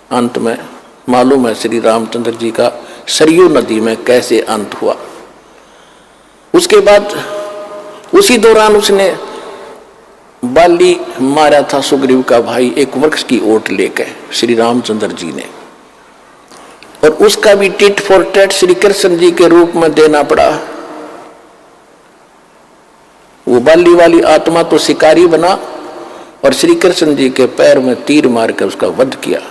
अंत में मालूम है श्री रामचंद्र जी का सरयू नदी में कैसे अंत हुआ। उसके बाद उसी दौरान उसने बाली मारा था सुग्रीव का भाई एक वृक्ष की ओट लेकर श्री रामचंद्र जी ने, और उसका भी tit for tat Shri Krishna ji के रूप में देना पड़ा। वो बाली वाली आत्मा तो शिकारी बना और श्री कृष्ण जी के पैर में तीर मार कर उसका वध किया।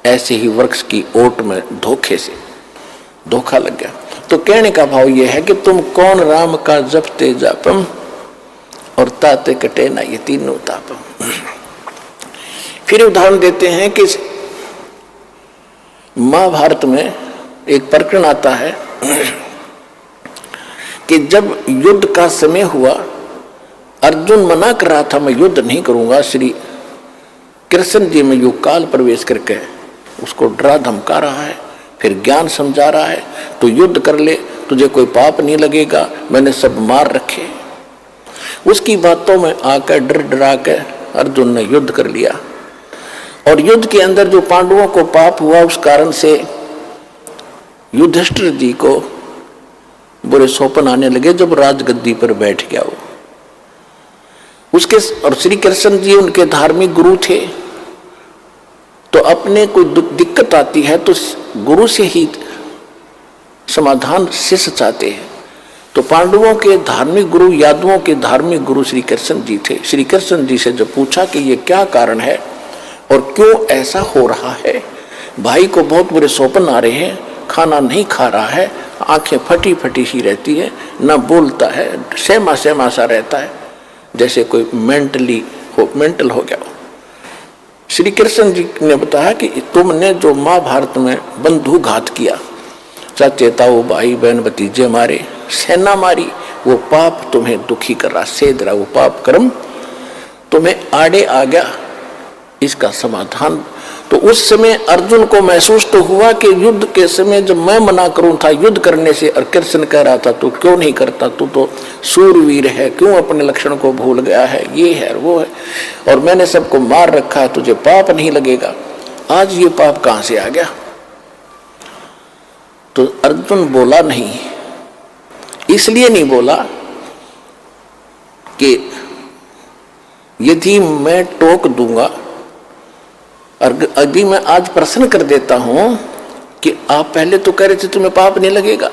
ऐसे ही वृक्ष की ओट में धोखे से धोखा लग गया। तो कहने का भाव यह है कि तुम कौन राम का जपते जापम और ताते कटे ना ये तीनों तापम। फिर उदाहरण देते हैं कि महाभारत में एक प्रकरण आता है कि जब युद्ध का समय हुआ, अर्जुन मना कर रहा था मैं युद्ध नहीं करूंगा, श्री कृष्ण जी में युग काल प्रवेश करके उसको डरा धमका रहा है, फिर ज्ञान समझा रहा है, तो युद्ध कर ले, तुझे कोई पाप नहीं लगेगा, मैंने सब मार रखे। उसकी बातों में आकर डर डरा के अर्जुन ने युद्ध कर लिया, और युद्ध के अंदर जो पांडवों को पाप हुआ उस कारण से युधिष्ठिर जी को बुरे सौपन आने लगे। जब राजगद्दी पर बैठ गया वो उसके, और श्री कृष्ण जी उनके धार्मिक गुरु थे, तो अपने कोई दिक्कत आती है तो गुरु से ही समाधान शिष्य चाहते हैं। तो पांडवों के धार्मिक गुरु, यादवों के धार्मिक गुरु श्री कृष्ण जी थे। श्री कृष्ण जी से जब पूछा कि ये क्या कारण है और क्यों ऐसा हो रहा है, भाई को बहुत बुरे सौपन आ रहे हैं, खाना नहीं खा रहा है, आंखें फटी फटी सी रहती है, ना बोलता है, सहमा सहमा सा रहता है, जैसे कोई मेंटल हो गया। श्री कृष्ण जी ने बताया कि तुमने जो महाभारत में बंधु घात किया, चाचे ताऊ भाई बहन भतीजे मारे, सेना मारी, वो पाप तुम्हें दुखी कर रहा, सेध रहा, वो पाप कर्म तुम्हें आड़े आ गया, इसका समाधान। तो उस समय अर्जुन को महसूस तो हुआ कि युद्ध के समय जब मैं मना करूं था युद्ध करने से, और कृष्ण कह रहा था तू क्यों नहीं करता, तू तो सूरवीर है, क्यों अपने लक्षण को भूल गया है, ये है वो है, और मैंने सबको मार रखा है, तुझे पाप नहीं लगेगा, आज ये पाप कहां से आ गया। तो अर्जुन बोला नहीं, इसलिए नहीं बोला कि यदि मैं टोक दूंगा, अभी मैं आज प्रश्न कर देता हूं कि आप पहले तो कह रहे थे तुम्हें पाप नहीं लगेगा,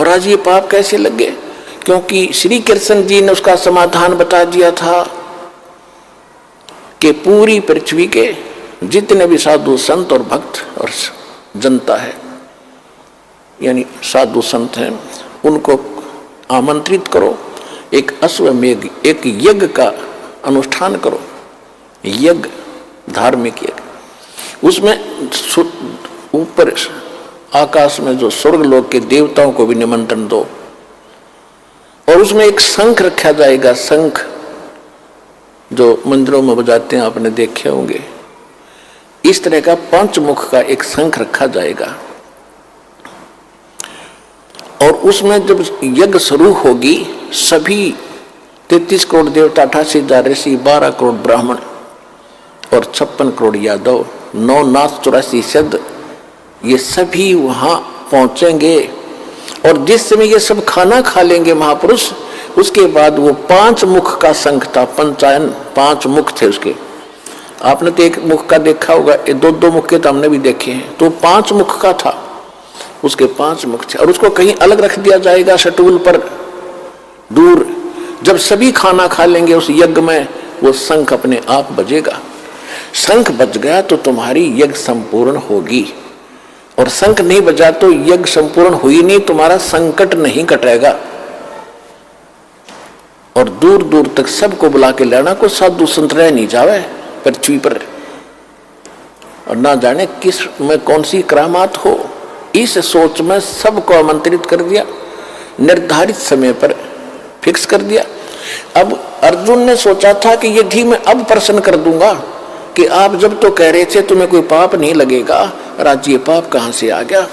और आज ये पाप कैसे लग गए, क्योंकि श्री कृष्ण जी ने उसका समाधान बता दिया था कि पूरी पृथ्वी के जितने भी साधु संत और भक्त और जनता है, यानी साधु संत हैं, उनको आमंत्रित करो, एक अश्वमेध, एक यज्ञ का अनुष्ठान करो, यज्ञ, धार्मिक यज्ञ। उसमें ऊपर आकाश में जो स्वर्ग लोक के देवताओं को भी निमंत्रण दो, और उसमें एक शंख रखा जाएगा, शंख जो मंदिरों में बजाते हैं, आपने देखे होंगे, इस तरह का पंचमुख का एक शंख रखा जाएगा। और उसमें जब यज्ञ शुरू होगी, सभी 33 करोड़ देवता, 88,000 ऋषि, 12 करोड़ ब्राह्मण और 56 करोड़ यादव, 9 नाथ 84 सिद्ध, ये सभी वहां पहुंचेंगे। और जिस समय ये सब खाना खा लेंगे महापुरुष, उसके बाद वो 5 मुख का शंख था, पंचायन 5 मुख थे उसके। आपने तो एक मुख का देखा होगा, 2-2 मुख के तो हमने भी देखे हैं, तो 5 मुख का था, उसके 5 मुख थे। और उसको कहीं अलग रख दिया जाएगा सटूल पर दूर। जब सभी खाना खा लेंगे उस यज्ञ में, वो शंख अपने आप बजेगा। शंख बज गया तो तुम्हारी यज्ञ संपूर्ण होगी, और शंख नहीं बजा तो यज्ञ संपूर्ण हुई नहीं, तुम्हारा संकट नहीं कटेगा। और दूर दूर तक सबको बुला के लाना, कोई साधु संत रह नहीं जावे पृथ्वी पर, और ना जाने किस में कौन सी करामात हो। इस सोच में सबको आमंत्रित कर दिया, निर्धारित समय पर फिक्स कर दिया। अब अर्जुन ने सोचा था कि यदि मैं अब प्रश्न कर दूंगा कि आप जब तो कह रहे थे तुम्हें कोई पाप नहीं लगेगा, आज ये पाप कहां से आ गया,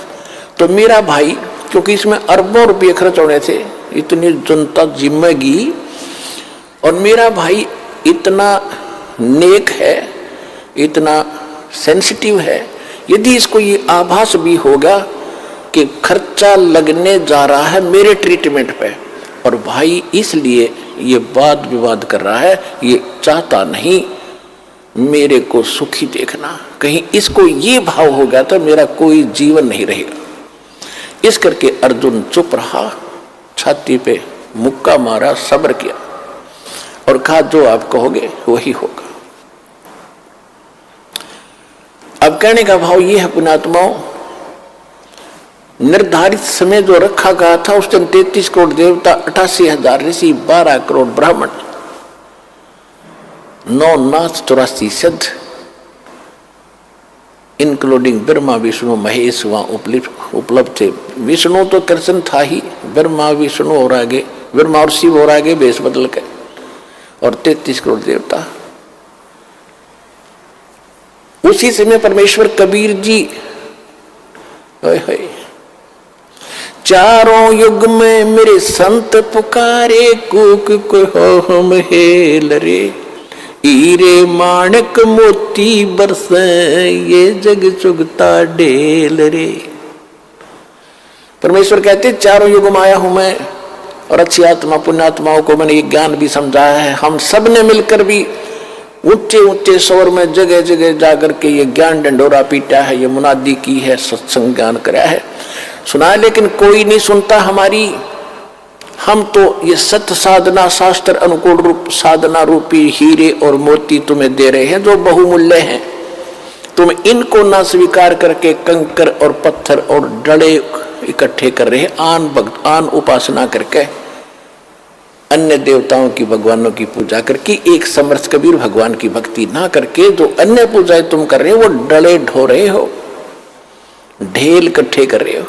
तो मेरा भाई, क्योंकि इसमें अरबों रुपये खर्च होने थे, इतनी जनता जिम्मेगी, और मेरा भाई इतना नेक है, इतना सेंसिटिव है, यदि इसको ये आभास भी होगा कि खर्चा लगने जा रहा है मेरे ट्रीटमेंट पे, और भाई इसलिए ये वाद विवाद कर रहा है, ये चाहता नहीं मेरे को सुखी देखना, कहीं इसको ये भाव हो गया तो मेरा कोई जीवन नहीं रहेगा। इस करके अर्जुन चुप रहा, छाती पे मुक्का मारा, सब्र किया और कहा जो आप कहोगे वही होगा। अब कहने का भाव ये है पुण्यात्माओं, निर्धारित समय जो रखा गया था उस दिन 33 करोड़ देवता, 88,000 ऋषि, 12 करोड़ ब्राह्मण, 9 नाथ 84 सिद्ध, इंक्लूडिंग ब्रह्मा विष्णु महेश वहां उपलब्ध थे। विष्णु तो कृष्ण था ही, ब्रह्मा विष्णु और आगे ब्रह्मा और शिव और आगे बेस बदल के, और 33 करोड़ देवता। उसी समय परमेश्वर कबीर जी चारों युग में मेरे संत पुकारे, कूक को हम हेल रे, हीरे माणक मोती बरसे, ये जग चुगता ढेल रे। परमेश्वर कहते चारों युग में आया हूं मैं, और अच्छी आत्मा पुण्यात्माओं को मैंने ये ज्ञान भी समझाया है। हम सब ने मिलकर भी ऊंचे ऊंचे स्वर में जगह जगह जाकर के ये ज्ञान डंडोरा पीटा है, ये मुनादी की है, सत्संग ज्ञान कराया है, सुना है, लेकिन कोई नहीं सुनता हमारी। हम तो ये सत्य साधना शास्त्र अनुकूल रूप साधना रूपी हीरे और मोती तुम्हें दे रहे हैं जो बहुमूल्य हैं। तुम इनको ना स्वीकार करके कंकर और पत्थर और डले इकट्ठे कर रहे हैं, आन उपासना करके, अन्य देवताओं की भगवानों की पूजा करके, एक समर्थ कबीर भगवान की भक्ति ना करके जो अन्य पूजाएं तुम कर रहे हो वो डले ढो रहे हो, ढेल इकट्ठे कर रहे हो।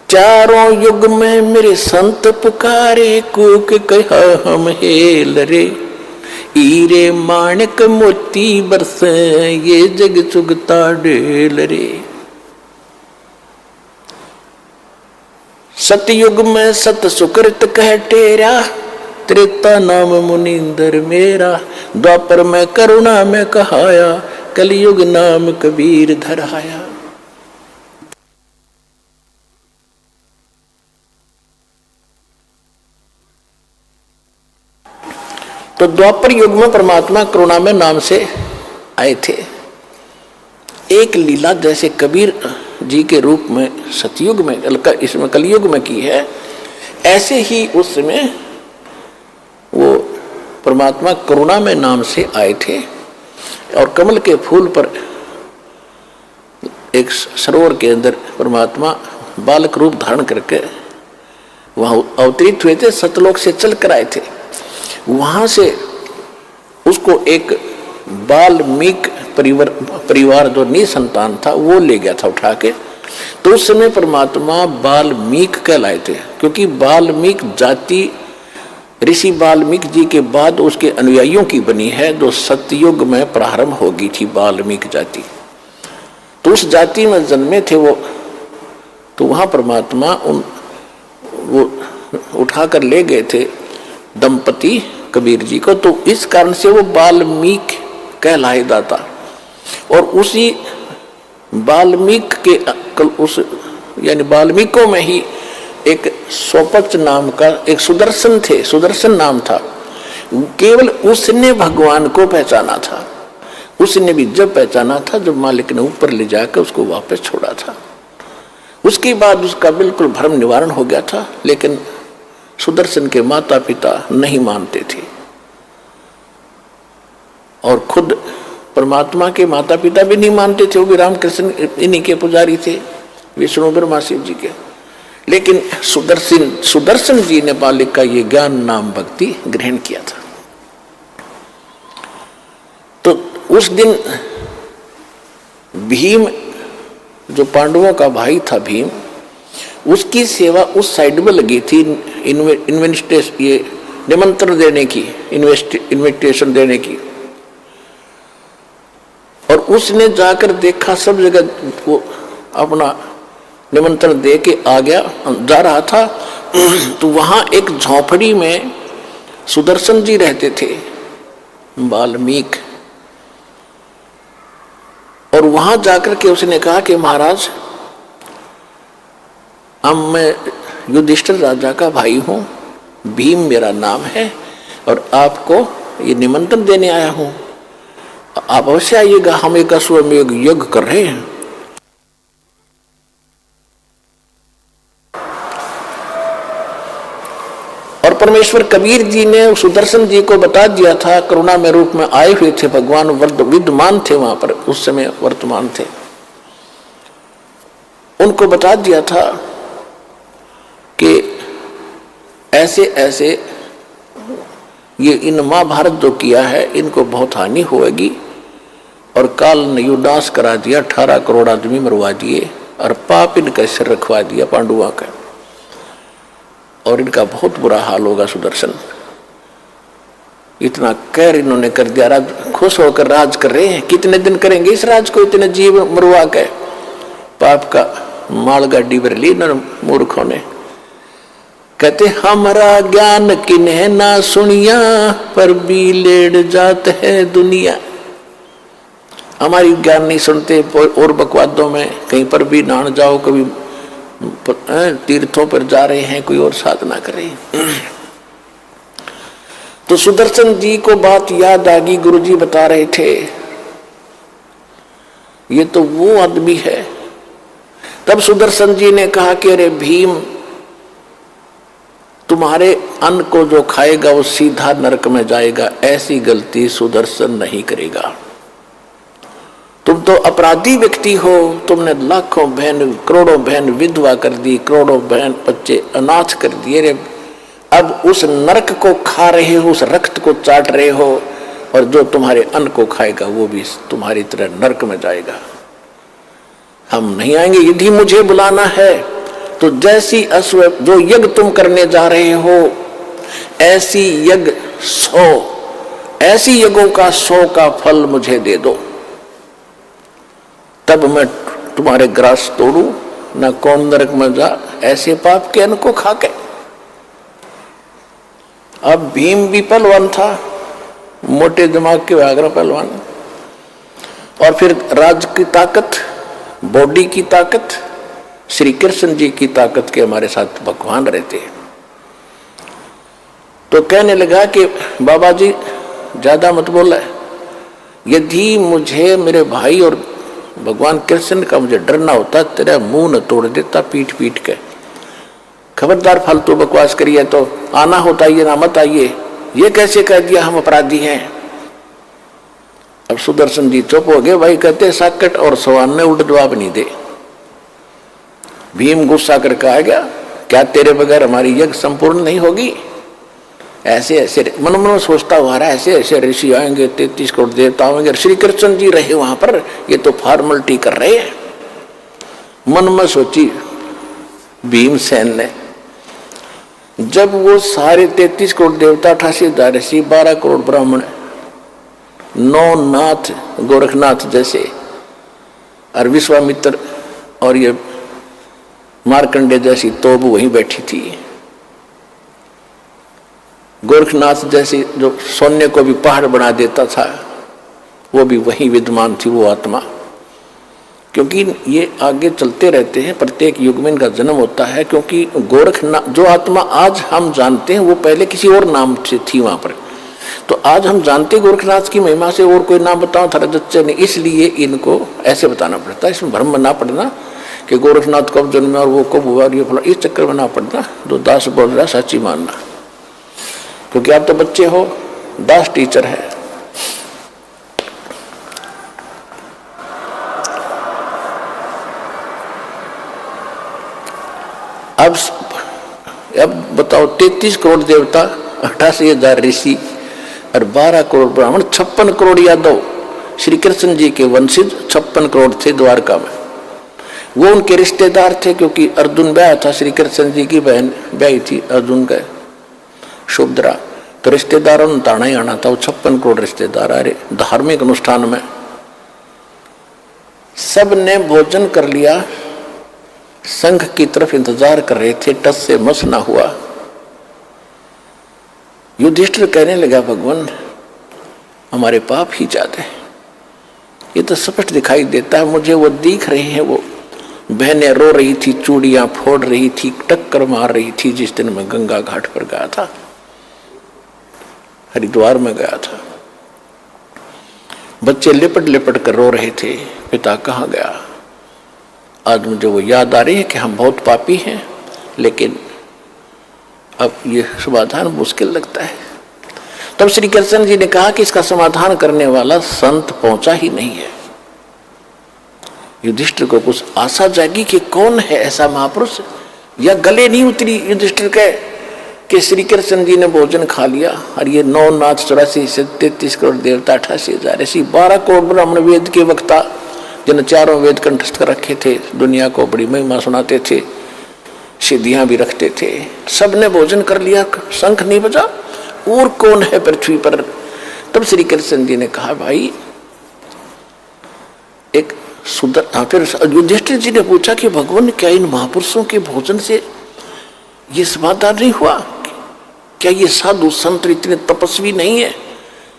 चारों युग में मेरे संत पुकारे, कूक कहा हम हेल रे, हीरे माणक मोती बरसे, ये जग चुगता ढेल रे। सतयुग में सत सुकृत कह टेरा, त्रेता नाम मुनिंदर मेरा, द्वापर में करुणा में कहाया, कलयुग नाम कबीर धराया। तो द्वापर युग में परमात्मा करुणा में नाम से आए थे। एक लीला जैसे कबीर जी के रूप में सतयुग में, इसमें कलयुग में की है, ऐसे ही उस समय वो परमात्मा करुणा में नाम से आए थे, और कमल के फूल पर एक सरोवर के अंदर परमात्मा बालक रूप धारण करके वहां अवतरित हुए थे, सतलोक से चल कर आए थे। वहां से उसको एक वाल्मीकि परिवार जो निसंतान था वो ले गया था उठा के। तो उस समय परमात्मा वाल्मीकि कहलाए थे, क्योंकि वाल्मीकि जाति ऋषि वाल्मीकि जी के बाद उसके अनुयायियों की बनी है, जो सतयुग में प्रारंभ होगी थी वाल्मीकि जाति। तो उस जाति में जन्मे थे वो, तो वहां परमात्मा वो उठाकर ले गए थे दंपति कबीर जी को। तो इस कारण से वो वाल्मीकि कहलाए दाता। और उसी वाल्मीकि के उस यानी वाल्मीकियों में ही एक स्वपच नाम का एक सुदर्शन थे, सुदर्शन नाम था। केवल उसने भगवान को पहचाना था। उसने भी जब पहचाना था जब मालिक ने ऊपर ले जाकर उसको वापस छोड़ा था। उसके बाद उसका बिल्कुल भ्रम निवारण हो गया था। लेकिन सुदर्शन के माता पिता नहीं मानते थे, और खुद परमात्मा के माता पिता भी नहीं मानते थे। वो भी रामकृष्ण इन्हीं के पुजारी थे, विष्णु ब्रह्मा शिव जी के। लेकिन सुदर्शन जी ने बालिक का ये ज्ञान नाम भक्ति ग्रहण किया था। तो उस दिन भीम जो पांडवों का भाई था भीम, उसकी सेवा उस साइड में लगी थी ये निमंत्रण देने की, इन्विटेशन देने की। और उसने जाकर देखा सब जगह वो अपना निमंत्रण दे के आ गया, जा रहा था। तो वहां एक झोपड़ी में सुदर्शन जी रहते थे, वाल्मीकि। और वहां जाकर के उसने कहा कि महाराज, अब मैं युधिष्ठिर राजा का भाई हूं, भीम मेरा नाम है, और आपको ये निमंत्रण देने आया हूं, आप अवश्य आइएगा, हम एक अश्वमेध यज्ञ कर रहे हैं। और परमेश्वर कबीर जी ने सुदर्शन जी को बता दिया था, करुणा में रूप में आए हुए थे भगवान, विद्यमान थे वहां पर, उस समय वर्तमान थे, उनको बता दिया था कि ऐसे ऐसे ये इन महाभारत जो किया है इनको बहुत हानि होगी, और काल ने युद्धास करा दिया, 18 करोड़ आदमी मरवा दिए, और पाप इनका सिर रखवा दिया पांडुआ का, और इनका बहुत बुरा हाल होगा सुदर्शन। इतना कहर इन्होंने कर दिया, राज खुश होकर राज कर रहे हैं, कितने दिन करेंगे इस राज को, इतने जीव मरवा के, पाप का माल गाड़ी भर ली इन्होंने मूर्खों ने। कहते हमारा ज्ञान किन्हें ना सुनिया, पर भी लेड़ जात है दुनिया। हमारी ज्ञान नहीं सुनते, और बकवादों में कहीं पर भी नहाने जाओ, कभी तीर्थों पर जा रहे हैं, कोई और साधना कर रहे हैं। तो सुदर्शन जी को बात याद आ गई, गुरुजी बता रहे थे ये तो वो आदमी है। तब सुदर्शन जी ने कहा कि अरे भीम, तुम्हारे अन्न को जो खाएगा वो सीधा नरक में जाएगा, ऐसी गलती सुदर्शन नहीं करेगा। तुम तो अपराधी व्यक्ति हो, तुमने लाखों बहन, करोड़ों बहन विधवा कर दी, करोड़ों बहन बच्चे अनाथ कर दिए रे। अब उस नरक को खा रहे हो, उस रक्त को चाट रहे हो, और जो तुम्हारे अन्न को खाएगा वो भी तुम्हारी तरह नरक में जाएगा। हम नहीं आएंगे, यदि मुझे बुलाना है तो जैसी अश्व जो यज्ञ तुम करने जा रहे हो, ऐसी यज्ञ 100, ऐसी यज्ञों का 100 का फल मुझे दे दो, तब मैं तुम्हारे ग्रास तोड़ू, न कौन नरक में जा, ऐसे पाप के अन्न को खा के। अब भीम भी पहलवान था, मोटे दिमाग के व्याघ्र पहलवान, और फिर राज की ताकत, बॉडी की ताकत, श्री कृष्ण जी की ताकत के हमारे साथ भगवान रहते हैं। तो कहने लगा कि बाबा जी ज्यादा मत बोला, यदि मुझे मेरे भाई और भगवान कृष्ण का मुझे डरना होता, तेरा मुंह न तोड़ देता पीट पीट के। खबरदार फालतू बकवास करिए, तो आना होता ये ना मत आइए, ये कैसे कह दिया हम अपराधी हैं। अब सुदर्शन जी चुप हो गए। भाई कहते साकट और सवान में उल्टा जवाब नहीं दे। भीम गुस्सा करके आ गया, क्या तेरे बगैर हमारी यज्ञ संपूर्ण नहीं होगी? ऐसे ऐसे मन मन सोचता हुआ रहा, ऐसे ऐसे ऋषि आएंगे, 33 करोड़ देवता आएंगे, श्री कृष्ण जी रहे वहां पर, ये तो फॉर्मेलिटी कर रहे हैं। मन में सोची भीमसेन ने, जब वो सारे 33 करोड़ देवता, 88,000 ऋषि, 12 करोड़ ब्राह्मण, 9 नाथ गोरखनाथ जैसे, और विश्वामित्र और ये मार्कंडे जैसी तोब वहीं बैठी थी, गोरखनाथ जैसी जो सोने को भी पहाड़ बना देता था वो भी वहीं विद्यमान थी, वो आत्मा। क्योंकि ये आगे चलते रहते हैं, प्रत्येक युग में इनका जन्म होता है। क्योंकि गोरखनाथ जो आत्मा आज हम जानते हैं वो पहले किसी और नाम से थी वहां पर, तो आज हम जानते गोरखनाथ की महिमा से, और कोई नाम बताओ थारा जच्चे ने, इसलिए इनको ऐसे बताना पड़ता है। इसमें भ्रम ना पड़ना कि गोरखनाथ कब जन्मे और वो कब हुआ, ये फला, इस चक्कर में ना पड़ना। जो दास बोल रहा सच्ची मानना, क्योंकि आप तो बच्चे हो, दास टीचर है। अब बताओ, 33 करोड़ देवता, 88,000 ऋषि और 12 करोड़ ब्राह्मण, 56 करोड़ यादव, श्री कृष्ण जी के वंशज 56 करोड़ थे द्वारका में। वो उनके रिश्तेदार थे, क्योंकि अर्जुन ब्याह था, श्री कृष्ण जी की बहन ब्याही थी अर्जुन का, शुभद्रा। तो रिश्तेदारों ने ताना ही आना था, वो 56 करोड़ रिश्तेदार आ रहे। धार्मिक अनुष्ठान में सब ने भोजन कर लिया, संघ की तरफ इंतजार कर रहे थे, टस से मस ना हुआ। युधिष्ठिर कहने लगा, भगवान हमारे पाप ही ज्यादा है, ये तो स्पष्ट दिखाई देता है मुझे, वो दिख रहे हैं। वो बहनें रो रही थी, चूड़ियां फोड़ रही थी, टक्कर मार रही थी। जिस दिन मैं गंगा घाट पर गया था, हरिद्वार में गया था, बच्चे लिपट लिपट कर रो रहे थे, पिता कहाँ गया। आज मुझे वो याद आ रही है कि हम बहुत पापी हैं, लेकिन अब ये समाधान मुश्किल लगता है। तब श्री कृष्ण जी ने कहा कि इसका समाधान करने वाला संत पहुंचा ही नहीं है। युधिष्ठिर को कुछ आशा जागी कि कौन है ऐसा महापुरुष, या गले नहीं उतरी युधिष्ठिर के कि श्री कृष्ण जी ने भोजन खा लिया और ये 9 नाथ 84 से 33 करोड़ देवता 88,000 ऐसी 12 करोड़ ब्राह्मण वेद के वक्ता जिन्हें चारों वेद कंठस्थ कर रखे थे, दुनिया को बड़ी महिमा सुनाते थे, सिद्धियां भी रखते थे, सबने भोजन कर लिया, शंख नहीं बजा, और कौन है पृथ्वी पर। तब श्री कृष्ण जी ने कहा भाई एक सुधर। फिर युधिष्ठिर जी ने पूछा कि भगवान क्या इन महापुरुषों के भोजन से ये समाधान नहीं हुआ, क्या ये साधु संत इतने तपस्वी नहीं है।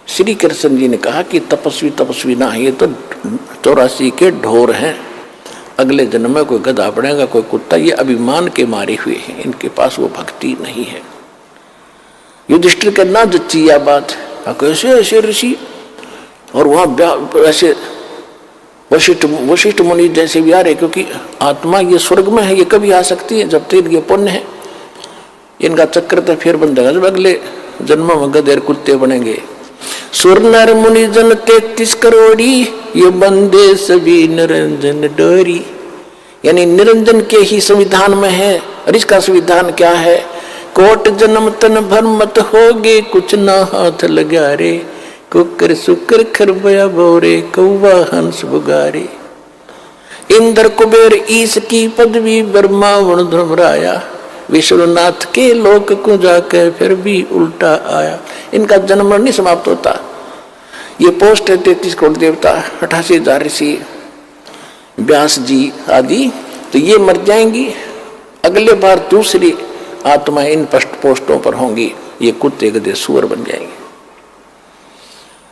श्री कृष्ण जी ने कहा कि तपस्वी ना है, ये तो 84 के ढोर हैं, अगले जन्म में कोई गधा पड़ेगा, कोई कुत्ता, ये अभिमान के मारे हुए हैं, इनके पास वो भक्ति नहीं है। युधिष्ठिर के ना जच्ची यह बात, कैसे ऐसे ऋषि और वहां ऐसे वशिष्ठ मुनि जैसे भी आ रहे, क्योंकि आत्मा ये स्वर्ग में है, ये कभी आ सकती है जब तक ये पुण्य है। इनका चक्र तो फिर बंधेगा जब अगले जन्म में गधेर कुत्ते बनेंगे। सुर नर मुनि जन 33 करोड़ी, ये बंदे सभी निरंजन डोरी। यानी निरंजन के ही संविधान में है। और इसका संविधान क्या है, कोट जन्म तन भर मत होगे, कुछ ना हाथ लगा रे, कुकर सुकर खरबया बोरे, कौवा हंस बुगारे। इंद्र कुबेर ईश की पदवी, ब्रह्मा वरुण धर्मराया, विश्वनाथ के लोक को जाकर फिर भी उल्टा आया। इनका जन्म नहीं समाप्त होता। ये पोस्ट है 33 करोड़ देवता, 88,000 ऋषि, व्यास जी आदि, तो ये मर जाएंगी। अगले बार दूसरी आत्मा इन पोस्टों पर होंगी, ये कुत्ते गधे सुअर बन जाएंगे।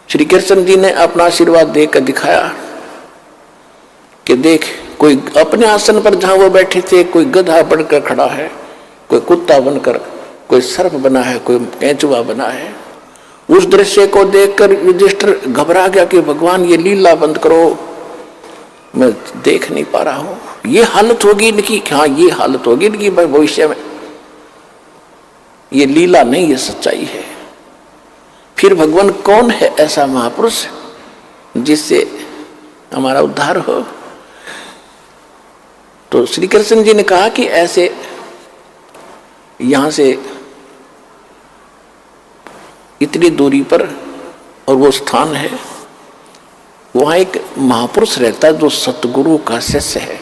श्री कृष्ण जी ने अपना आशीर्वाद देकर दिखाया कि देख, कोई अपने आसन पर जहां वो बैठे थे, कोई गधा बनकर खड़ा है, कोई कुत्ता बनकर, कोई सर्प बना है, कोई केंचुआ बना है। उस दृश्य को देखकर युधिष्ठिर घबरा गया कि भगवान ये लीला बंद करो, मैं देख नहीं पा रहा हूं। ये हालत होगी इनकी, हाँ ये हालत होगी इनकी भविष्य में, ये लीला नहीं, ये सच्चाई है। फिर भगवान कौन है ऐसा महापुरुष जिससे हमारा उद्धार हो। तो श्री कृष्ण जी ने कहा कि ऐसे यहां से इतनी दूरी पर और वो स्थान है, वहां एक महापुरुष रहता है जो सतगुरु का शिष्य है,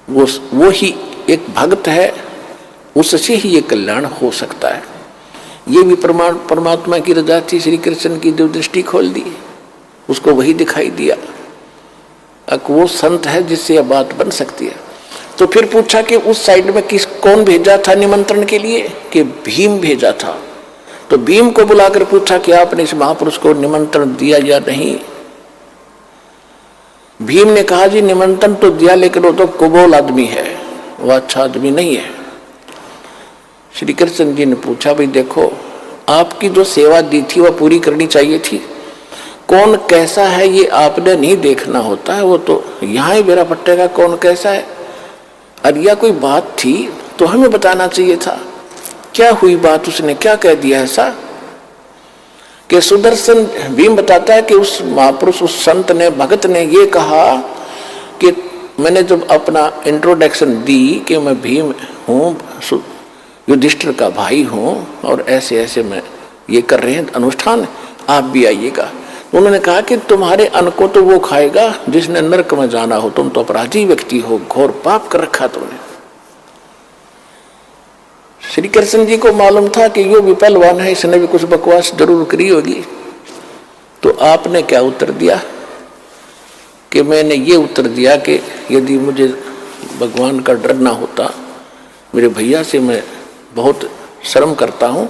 वो ही एक भक्त है, उससे ही ये कल्याण हो सकता है। ये भी परमात्मा की रजा थी। श्री कृष्ण की जो दृष्टि खोल दी, उसको वही दिखाई दिया, अब वो संत है जिससे यह बात बन सकती है। तो फिर पूछा कि उस साइड में कौन भेजा था निमंत्रण के लिए, कि भीम भेजा था। तो भीम को बुलाकर पूछा कि आपने इस महापुरुष को निमंत्रण दिया या नहीं। भीम ने कहा जी निमंत्रण तो दिया, लेकिन वो तो कुबोल आदमी है, वो अच्छा आदमी नहीं है। श्री कृष्ण जी ने पूछा भाई देखो, आपकी जो सेवा दी थी वह पूरी करनी चाहिए थी, कौन कैसा है ये आपने नहीं देखना होता है, वो तो यहाँ ही बेरा पट्टेगा कौन कैसा है। और या कोई बात थी तो हमें बताना चाहिए था, क्या हुई बात, उसने क्या कह दिया ऐसा कि सुदर्शन। भीम बताता है कि उस महापुरुष, उस संत ने, भगत ने ये कहा कि मैंने जब अपना इंट्रोडक्शन दी कि मैं भीम हूँ, युधिष्ठिर का भाई हूँ, और ऐसे ऐसे मैं ये कर रहे हैं अनुष्ठान, आप भी आइएगा। उन्होंने कहा कि तुम्हारे अन्न को तो वो खाएगा जिसने नरक में जाना हो, तुम तो अपराधी व्यक्ति हो, घोर पाप कर रखा तुमने। श्री कृष्ण जी को मालूम था कि यो विपलवान है, इसने भी कुछ बकवास जरूर करी होगी। तो आपने क्या उत्तर दिया कि मैंने ये उत्तर दिया कि यदि मुझे भगवान का डर ना होता, मेरे भैया से मैं बहुत शर्म करता हूँ,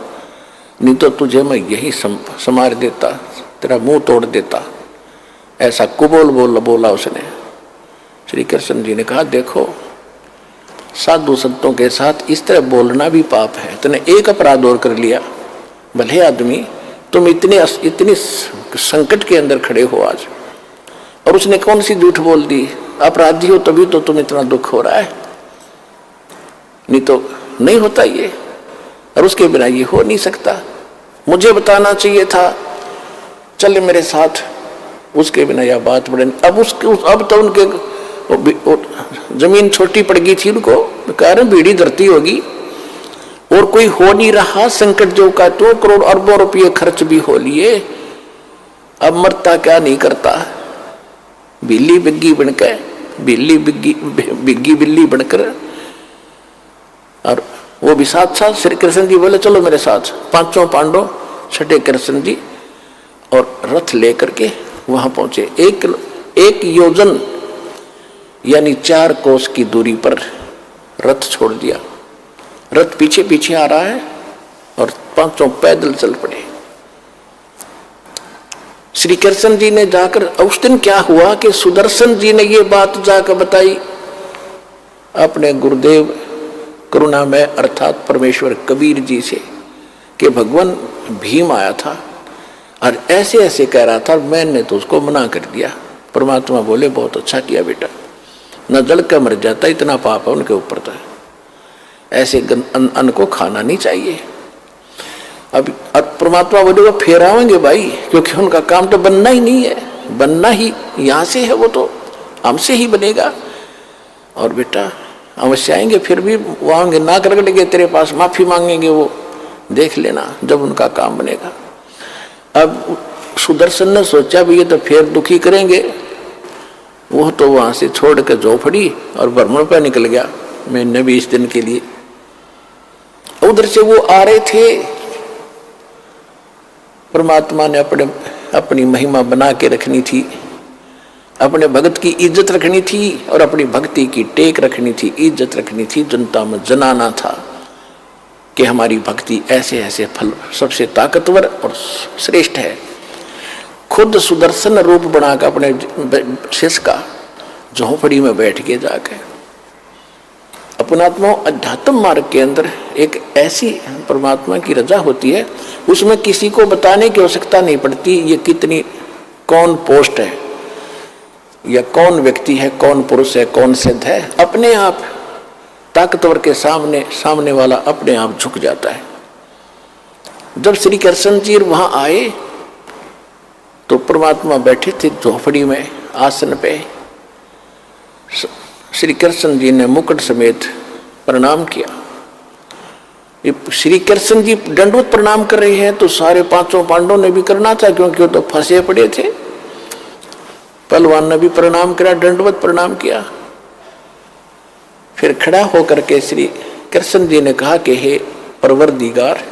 नहीं तो तुझे मैं यही समार देता, तेरा मुंह तोड़ देता। ऐसा कुबोल बोला उसने। श्री कृष्ण जी ने कहा, देखो साधु संतों के साथ इस तरह बोलना भी पाप है। तूने एक अपराध और कर लिया, भले आदमी, तुम इतनी संकट के अंदर खड़े हो आज, और उसने कौन सी झूठ बोल दी? अपराधी हो तभी तो तुम इतना दुख हो रहा है, नहीं तो नहीं होता ये, और उसके बिना ये हो नहीं सकता। मुझे बताना चाहिए था, चले मेरे साथ, उसके बिना यह बात बढ़े। अब तो उनके जमीन छोटी पड़ गई थी, उनको कारण बीड़ी धरती होगी, और कोई हो नहीं रहा। संकट जो का 2 करोड़ अरबों रुपये खर्च भी हो लिए, अब मरता क्या नहीं करता, बिल्ली बिग्गी बनकर, बिग्गी बिल्ली बनकर। और वो भी साथ साथ श्री कृष्ण जी बोले, चलो मेरे साथ। 5 पांडव, 6 कृष्ण जी, और रथ लेकर के वहां पहुंचे। एक योजन यानी 4 कोस की दूरी पर रथ छोड़ दिया। रथ पीछे पीछे आ रहा है और 5 पैदल चल पड़े। श्री कृष्ण जी ने जाकर, उस दिन क्या हुआ कि सुदर्शन जी ने ये बात जाकर बताई अपने गुरुदेव करुणामय अर्थात परमेश्वर कबीर जी से, कि भगवान भीम आया था और ऐसे ऐसे कह रहा था, मैंने तो उसको मना कर दिया। परमात्मा बोले, बहुत अच्छा किया बेटा, न जल का मर जाता, इतना पाप है उनके ऊपर। तो ऐसे अन्न को खाना नहीं चाहिए। अब परमात्मा बोले, वो फेर आवेंगे भाई, क्योंकि उनका काम तो बनना ही नहीं है, बनना ही यहाँ से है, वो तो हमसे ही बनेगा। और बेटा अवश्य आएंगे, फिर भी वो आएंगे, नाक रगड़ेंगे तेरे पास, माफी मांगेंगे, वो देख लेना जब उनका काम बनेगा। अब सुदर्शन ने सोचा भी ये तो फिर दुखी करेंगे, वो तो वहां से छोड़ के झोपड़ी और भ्रमण पर निकल गया महीने 20 दिन के लिए। उधर से वो आ रहे थे, परमात्मा ने अपनी महिमा बना के रखनी थी, अपने भगत की इज्जत रखनी थी, और अपनी भक्ति की टेक रखनी थी, इज्जत रखनी थी, जनता में जनाना था कि हमारी भक्ति ऐसे ऐसे फल सबसे ताकतवर और श्रेष्ठ है। खुद सुदर्शन रूप बनाकर अपने शिष्य का झोंपड़ी में बैठ के जाकर अपनात्मा अध्यात्म मार्ग के अंदर एक ऐसी परमात्मा की रजा होती है, उसमें किसी को बताने की आवश्यकता नहीं पड़ती ये कितनी कौन पोस्ट है या कौन व्यक्ति है, कौन पुरुष है, कौन सिद्ध है। अपने आप ताकतवर के सामने वाला अपने आप झुक जाता है। जब श्री कृष्ण जी वहां आए तो परमात्मा बैठे थे झोपड़ी में आसन पे। श्री कृष्ण जी ने मुकुट समेत प्रणाम किया। श्री कृष्ण जी दंडवत प्रणाम कर रहे हैं तो सारे 5 पांडवों ने भी करना था, क्योंकि वो तो फंसे पड़े थे। पहलवान ने भी प्रणाम किया, दंडवत प्रणाम किया। फिर खड़ा होकर के श्री कृष्ण जी ने कहा कि हे परवरदिगार,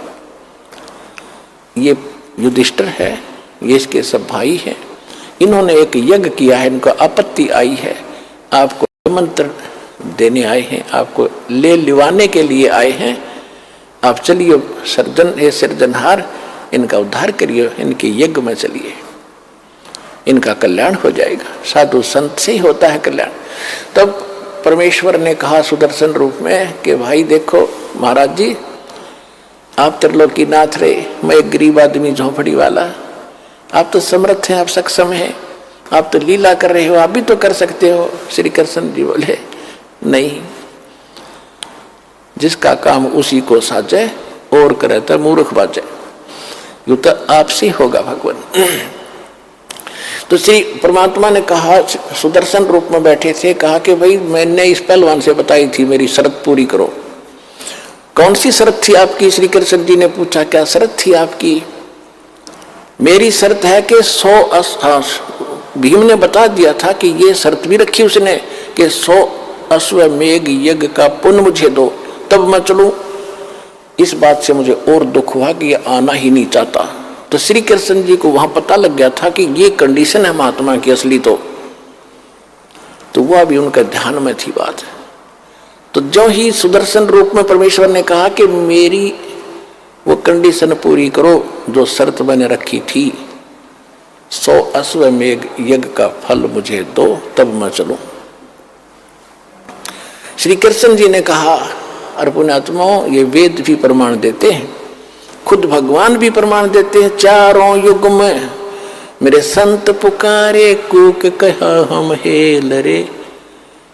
ये युधिष्ठिर है, ये इसके सब भाई हैं, इन्होंने एक यज्ञ किया है, इनको आपत्ति आई है, आपको मंत्र देने आए हैं, आपको ले लिवाने के लिए आए हैं। आप चलिए सिरजनहार, इनका उद्धार करिए, इनके यज्ञ में चलिए, इनका कल्याण हो जाएगा। साधु संत से ही होता है कल्याण। तब परमेश्वर ने कहा सुदर्शन रूप में कि भाई देखो महाराज जी, आप त्रिलोकीनाथ रहे, मैं एक गरीब आदमी झोंपड़ी वाला, आप तो समर्थ हैं, आप सक्षम हैं, आप तो लीला कर रहे हो, आप भी तो कर सकते हो। श्री कृष्ण जी बोले नहीं, जिसका काम उसी को साजे और करे तो मूर्ख बाजे, यू तो आपसे होगा भगवान। तो श्री परमात्मा ने कहा, सुदर्शन रूप में बैठे थे, कहा कि भाई मैंने इस पहलवान से बताई थी मेरी शर्त पूरी करो। कौन सी शर्त थी आपकी? श्री कृष्ण जी ने पूछा, क्या शर्त थी आपकी? मेरी शर्त है कि 100 भीम ने बता दिया था कि ये शर्त भी रखी उसने कि 100 अश्वमेघ यज्ञ का पुण्य मुझे दो, तब मैं चलूं। इस बात से मुझे और दुख हुआ कि ये आना ही नहीं चाहता। तो श्री कृष्ण जी को वहां पता लग गया था कि ये कंडीशन है महात्मा की असली, तो वह भी उनके ध्यान में थी बात। तो जो ही सुदर्शन रूप में परमेश्वर ने कहा कि मेरी वो कंडीशन पूरी करो जो शर्त मैंने रखी थी, 100 अश्वमेघ यज्ञ का फल मुझे दो, तब मैं चलूं। श्री कृष्ण जी ने कहा, अरे पुण्यात्माओं, ये वेद भी प्रमाण देते हैं, खुद भगवान भी प्रमाण देते हैं। चारों युग में मेरे संत पुकारे, कूक कहा हम हेल रे,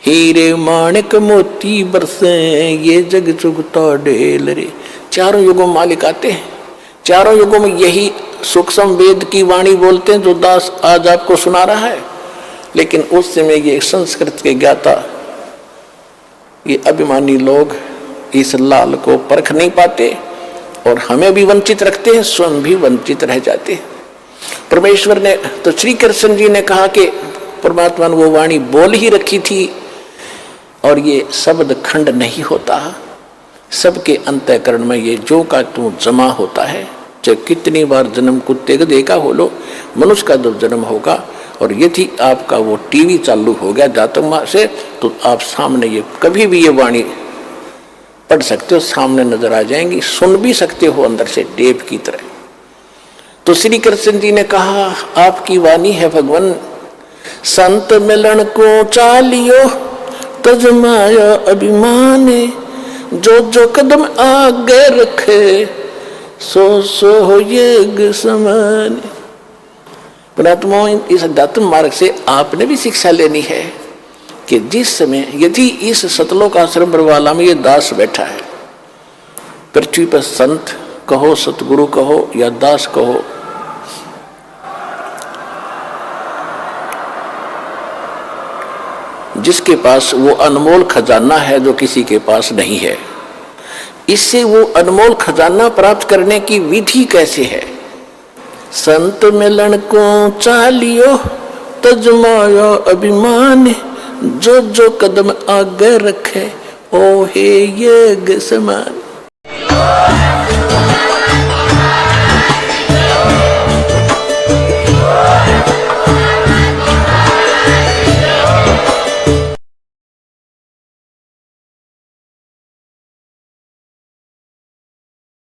हीरे माणिक मोती बरसे, ये जग चुगता ढेल रे। चारों युगों में मालिक आते हैं, चारों युगों में यही सूक्ष्म वेद की वाणी बोलते हैं जो दास आज आपको सुना रहा है। लेकिन उस समय ये संस्कृत के ज्ञाता, ये अभिमानी लोग इस लाल को परख नहीं पाते और हमें भी वंचित रखते हैं, स्वयं भी वंचित रह जाते हैं। परमेश्वर ने तो श्री कृष्ण जी ने कहा कि परमात्मा ने वो वाणी बोल ही रखी थी और ये शब्द खंड नहीं होता, सबके अंतःकरण में ये जो का तू जमा होता है। चाहे कितनी बार जन्म कुत्ते का देखा हो लो, मनुष्य का जब जन्म होगा और यदि आपका वो टीवी चालू हो गया जातक माँ से, तो आप सामने ये कभी भी ये वाणी पढ़ सकते हो, सामने नजर आ जाएंगी, सुन भी सकते हो अंदर से टेप की तरह। तो श्री कृष्ण जी ने कहा, आपकी वाणी है भगवान, संत मिलन को चालियो तजमाया अभिमाने, जो जो कदम आगे रखे सो सो हो ये समान। पुणात्मा, इस अध्यात्म मार्ग से आपने भी शिक्षा लेनी है कि जिस समय यदि इस सतलोक आश्रम बरवाला में ये दास बैठा है, पृथ्वी पर संत कहो, सतगुरु कहो या दास कहो, जिसके पास वो अनमोल खजाना है जो किसी के पास नहीं है, इससे वो अनमोल खजाना प्राप्त करने की विधि कैसे है? संत मिलन को चालियो तजमाया अभिमान, जो जो कदम आगे रखे ओ हे ये समान।